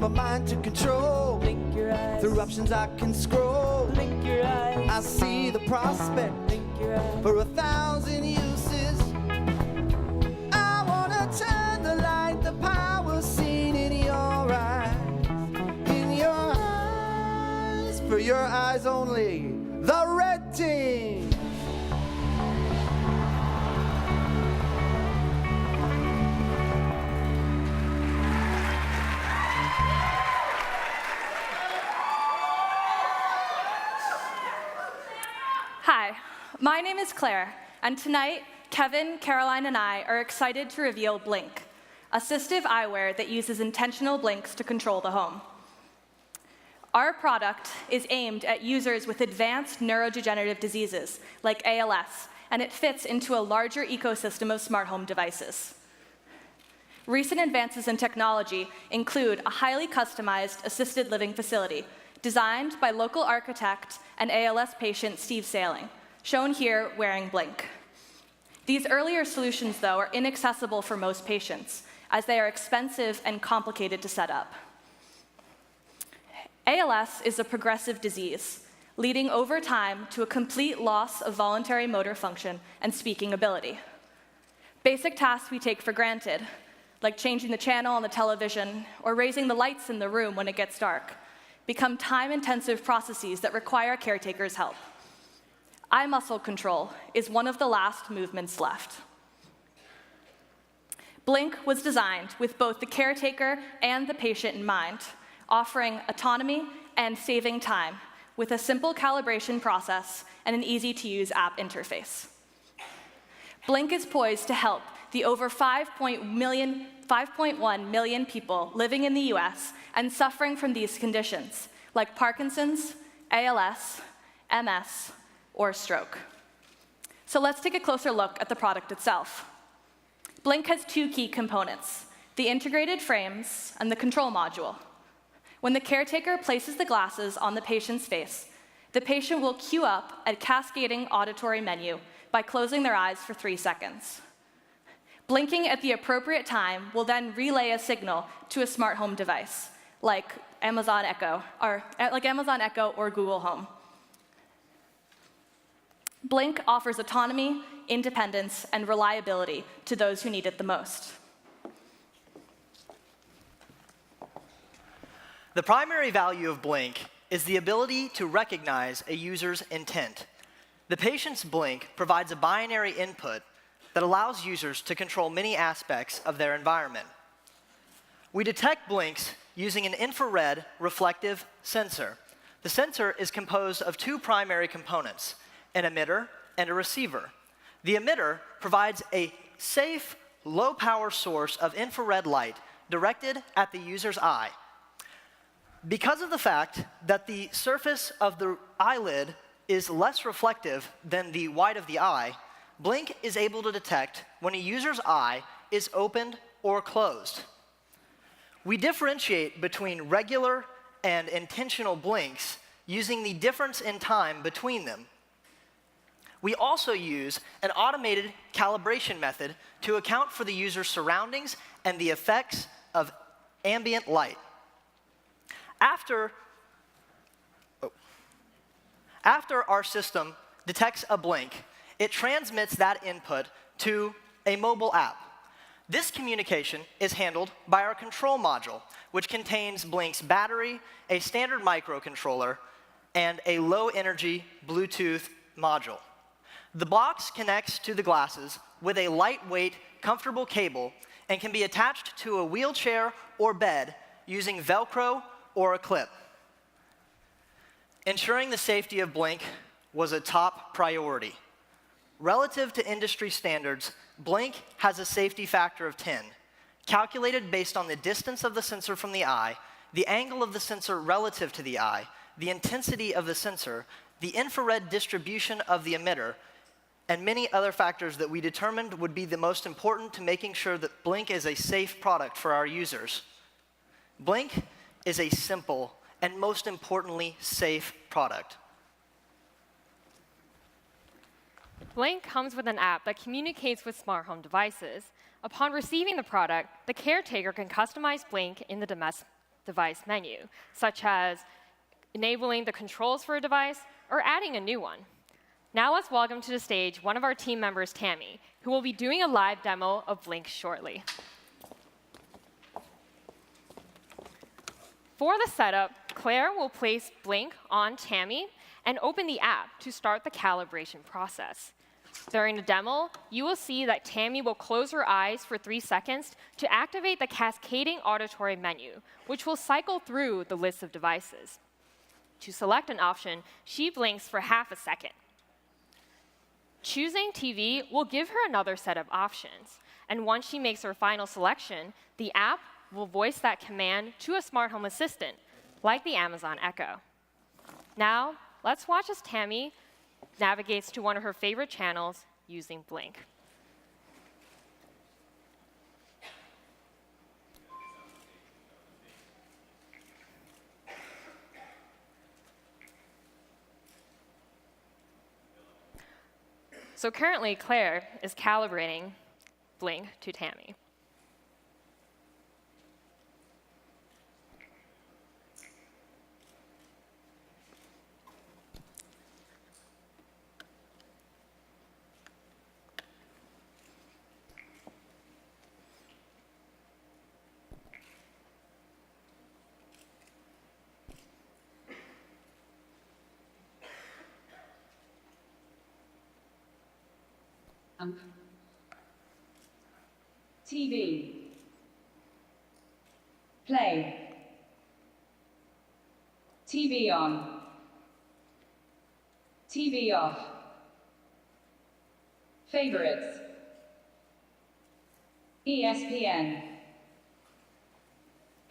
Mind to control. Blink your eyes. Through options I can scroll. Blink your eyes. I see the prospect. Blink your eyes. For 1,000 uses. I wanna turn the light, the power seen in your eyes. In your eyes. For your eyes only. The red team. Hi, my name is Claire, and tonight, Kevin, Caroline, and I are excited to reveal Blink, assistive eyewear that uses intentional blinks to control the home. Our product is aimed at users with advanced neurodegenerative diseases, like ALS, and it fits into a larger ecosystem of smart home devices. Recent advances in technology include a highly customized assisted living facility designed by local architect and ALS patient Steve Sailing, shown here wearing Blink. These earlier solutions, though, are inaccessible for most patients, as they are expensive and complicated to set up. ALS is a progressive disease, leading over time to a complete loss of voluntary motor function and speaking ability. Basic tasks we take for granted, like changing the channel on the television or raising the lights in the room when it gets dark, become time-intensive processes that require caretakers' help. Eye muscle control is one of the last movements left. Blink was designed with both the caretaker and the patient in mind, offering autonomy and saving time with a simple calibration process and an easy-to-use app interface. Blink is poised to help the over 5.1 million people living in the US and suffering from these conditions, like Parkinson's, ALS, MS, or stroke. So let's take a closer look at the product itself. Blink has two key components, the integrated frames and the control module. When the caretaker places the glasses on the patient's face, the patient will queue up a cascading auditory menu by closing their eyes for 3 seconds. Blinking at the appropriate time will then relay a signal to a smart home device, like Amazon Echo or Google Home. Blink offers autonomy, independence, and reliability to those who need it the most. The primary value of Blink is the ability to recognize a user's intent. The patient's Blink provides a binary input that allows users to control many aspects of their environment. We detect blinks using an infrared reflective sensor. The sensor is composed of two primary components, an emitter and a receiver. The emitter provides a safe, low-power source of infrared light directed at the user's eye. Because of the fact that the surface of the eyelid is less reflective than the white of the eye, Blink is able to detect when a user's eye is opened or closed. We differentiate between regular and intentional blinks using the difference in time between them. We also use an automated calibration method to account for the user's surroundings and the effects of ambient light. After our system detects a blink, it transmits that input to a mobile app. This communication is handled by our control module, which contains Blink's battery, a standard microcontroller, and a low-energy Bluetooth module. The box connects to the glasses with a lightweight, comfortable cable and can be attached to a wheelchair or bed using Velcro or a clip. Ensuring the safety of Blink was a top priority. Relative to industry standards, Blink has a safety factor of 10, calculated based on the distance of the sensor from the eye, the angle of the sensor relative to the eye, the intensity of the sensor, the infrared distribution of the emitter, and many other factors that we determined would be the most important to making sure that Blink is a safe product for our users. Blink is a simple and, most importantly, safe product. Blink comes with an app that communicates with smart home devices. Upon receiving the product, the caretaker can customize Blink in the device menu, such as enabling the controls for a device or adding a new one. Now let's welcome to the stage one of our team members, Tammy, who will be doing a live demo of Blink shortly. For the setup, Claire will place Blink on Tammy and open the app to start the calibration process. During the demo, you will see that Tammy will close her eyes for 3 seconds to activate the cascading auditory menu, which will cycle through the list of devices. To select an option, she blinks for half a second. Choosing TV will give her another set of options, and once she makes her final selection, the app will voice that command to a smart home assistant, like the Amazon Echo. Now, let's watch as Tammy navigates to one of her favorite channels using Blink. So currently, Claire is calibrating Blink to Tammy. TV. Play. TV on. TV off. Favorites. ESPN.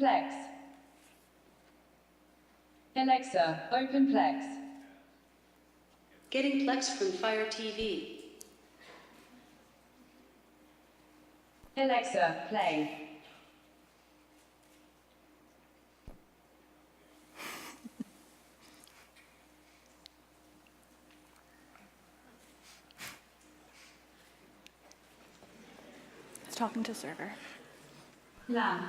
Plex. Alexa, open Plex. Getting Plex from Fire TV. Alexa, play. It's talking to server. Lamp.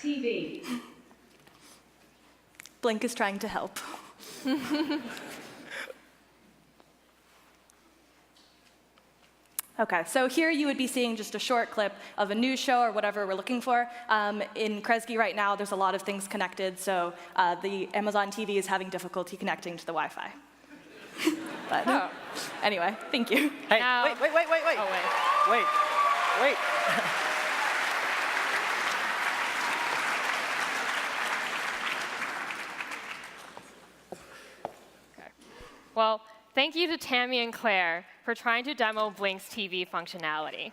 TV. Blink is trying to help. Okay, so here you would be seeing just a short clip of a news show or whatever we're looking for. In Kresge right now, there's a lot of things connected, so the Amazon TV is having difficulty connecting to the Wi-Fi. But anyway, thank you. Hey, Now- wait. Oh, wait. Wait. Well, thank you to Tammy and Claire for trying to demo Blink's TV functionality.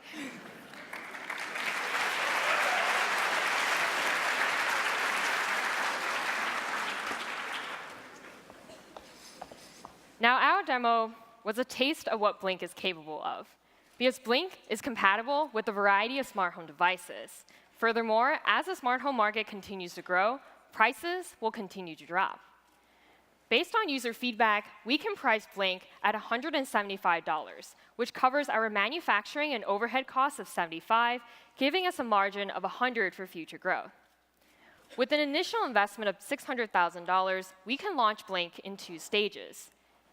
Now, our demo was a taste of what Blink is capable of, because Blink is compatible with a variety of smart home devices. Furthermore, as the smart home market continues to grow, prices will continue to drop. Based on user feedback, we can price Blink at $175, which covers our manufacturing and overhead costs of $75, giving us a margin of $100 for future growth. With an initial investment of $600,000, we can launch Blink in 2 stages.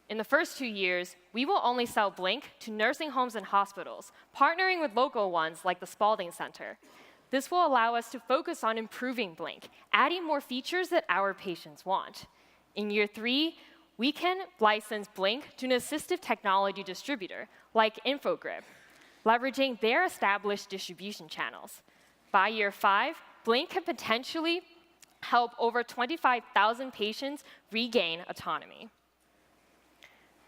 In the first 2 years, we will only sell Blink to nursing homes and hospitals, partnering with local ones like the Spalding Center. This will allow us to focus on improving Blink, adding more features that our patients want. In year 3, we can license Blink to an assistive technology distributor like Infogrip, leveraging their established distribution channels. By year 5, Blink can potentially help over 25,000 patients regain autonomy.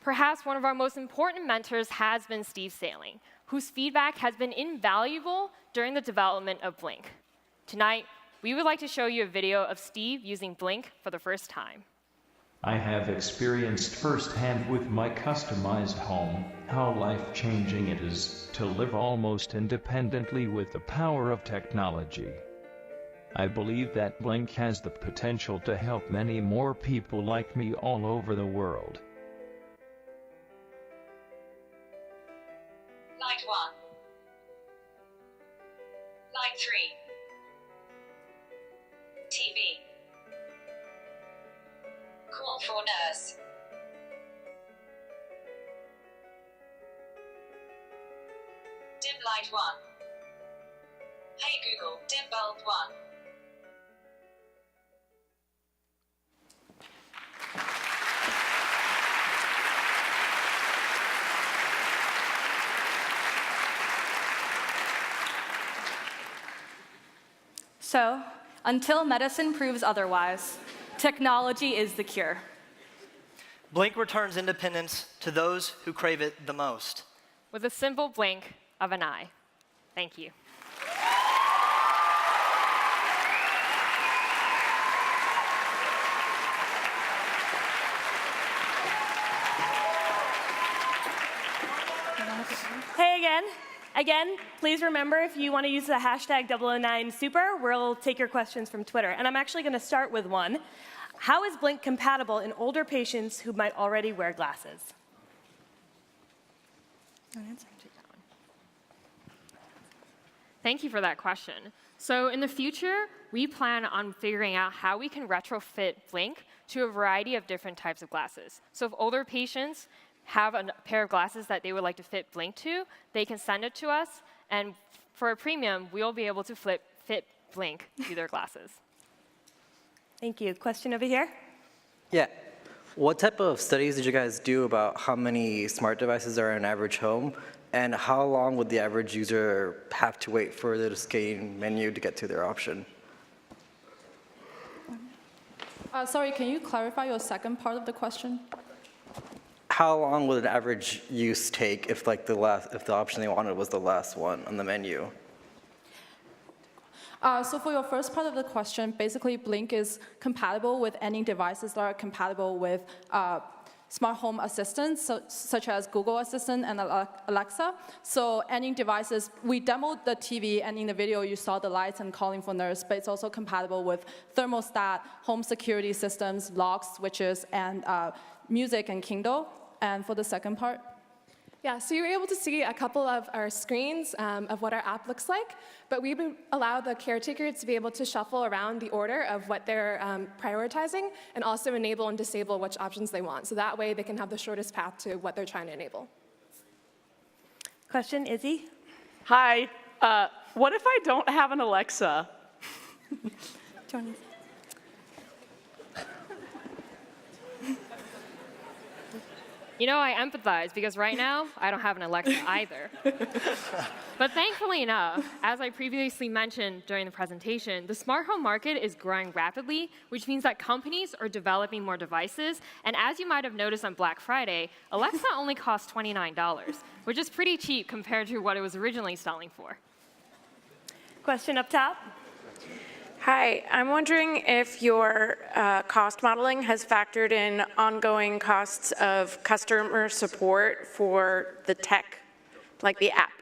perhaps one of our most important mentors has been Steve Sailing, whose feedback has been invaluable during the development of Blink. Tonight, we would like to show you a video of Steve using Blink for the first time. I have experienced firsthand with my customized home how life-changing it is to live almost independently with the power of technology. I believe that Blink has the potential to help many more people like me all over the world. Light 1. Light 3. TV. Call for nurse. Dim light 1. Hey Google, dim bulb 1. So, until medicine proves otherwise, technology is the cure. Blink returns independence to those who crave it the most. With a simple blink of an eye. Thank you. Hey again. Again, please remember if you want to use the hashtag 009super, we'll take your questions from Twitter. And I'm actually going to start with one. How is Blink compatible in older patients who might already wear glasses? Thank you for that question. So in the future, we plan on figuring out how we can retrofit Blink to a variety of different types of glasses. So if older patients have a pair of glasses that they would like to fit Blink to, they can send it to us, and for a premium, we'll be able to fit Blink to their glasses. Thank you. Question over here? Yeah. What type of studies did you guys do about how many smart devices are in an average home, and how long would the average user have to wait for the scanning menu to get to their option? Sorry, can you clarify your second part of the question? How long would an average use take if the option they wanted was the last one on the menu? So for your first part of the question, basically Blink is compatible with any devices that are compatible with smart home assistants, such as Google Assistant and Alexa. So any devices, we demoed the TV, and in the video you saw the lights and calling for nurse, but it's also compatible with thermostat, home security systems, locks, switches, and music and Kindle. And for the second part? Yeah, so you're able to see a couple of our screens of what our app looks like, but we would allow the caretaker to be able to shuffle around the order of what they're prioritizing, and also enable and disable which options they want. So that way they can have the shortest path to what they're trying to enable. Question, Izzy? Hi. What if I don't have an Alexa? Johnny. You know, I empathize because right now, I don't have an Alexa either. But thankfully enough, as I previously mentioned during the presentation, the smart home market is growing rapidly, which means that companies are developing more devices. And as you might have noticed on Black Friday, Alexa only costs $29, which is pretty cheap compared to what it was originally selling for. Question up top. Hi, I'm wondering if your cost modeling has factored in ongoing costs of customer support for the tech, like the app.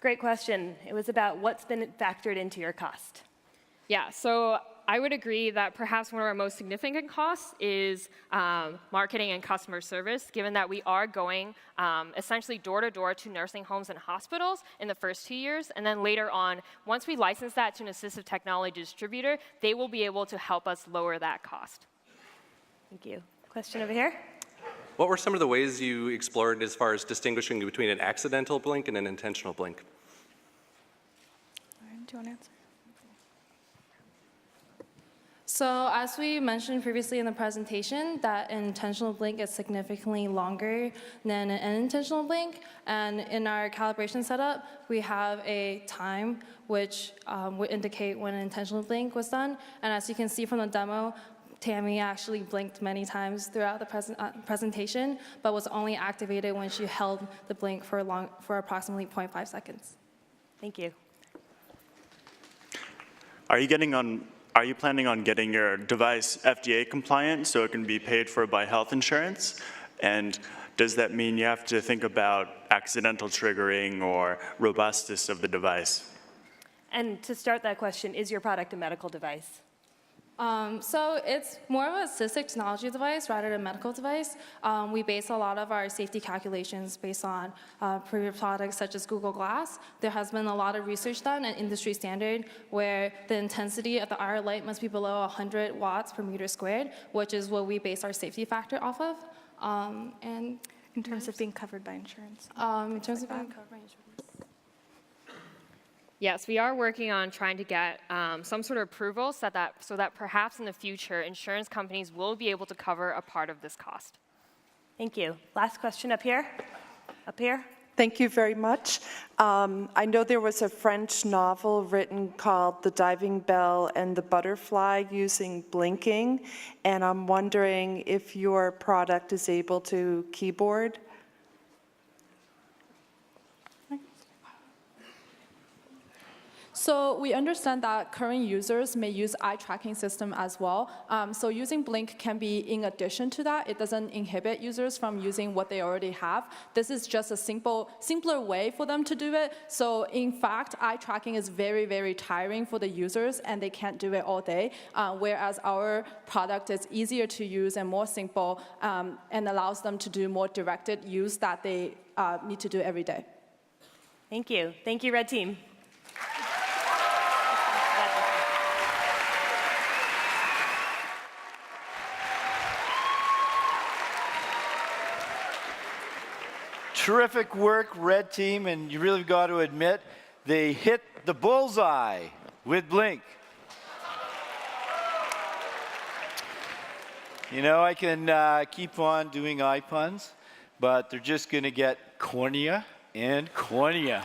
Great question. It was about what's been factored into your cost. Yeah, so I would agree that perhaps one of our most significant costs is marketing and customer service, given that we are going essentially door-to-door to nursing homes and hospitals in the first 2 years. And then later on, once we license that to an assistive technology distributor, they will be able to help us lower that cost. Thank you. Question over here. What were some of the ways you explored as far as distinguishing between an accidental blink and an intentional blink? Lauren, do you want to answer? So as we mentioned previously in the presentation, that an intentional blink is significantly longer than an unintentional blink. And in our calibration setup, we have a time which would indicate when an intentional blink was done. And as you can see from the demo, Tammy actually blinked many times throughout the presentation, but was only activated when she held the blink for approximately 0.5 seconds. Thank you. Are you planning on getting your device FDA compliant so it can be paid for by health insurance? And does that mean you have to think about accidental triggering or robustness of the device? And to start that question, is your product a medical device? So it's more of an assistive technology device rather than a medical device. We base a lot of our safety calculations based on previous products such as Google Glass. There has been a lot of research done at industry standard where the intensity of the IR light must be below 100 watts per meter squared, which is what we base our safety factor off of. And in terms of being covered by insurance. In terms of being covered by insurance. Yes, we are working on trying to get some sort of approval so that perhaps in the future, insurance companies will be able to cover a part of this cost. Thank you. Last question up here. Up here. Thank you very much. I know there was a French novel written called The Diving Bell and the Butterfly using blinking, and I'm wondering if your product is able to keyboard. So we understand that current users may use eye tracking system as well. So using Blink can be in addition to that. It doesn't inhibit users from using what they already have. This is just a simpler way for them to do it. So in fact, eye tracking is very, very tiring for the users and they can't do it all day. Whereas our product is easier to use and more simple and allows them to do more directed use that they need to do every day. Thank you. Thank you, Red Team. Terrific work, Red Team, and you really got to admit, they hit the bullseye with Blink. You know, I can keep on doing eye puns, but they're just going to get cornier and cornier.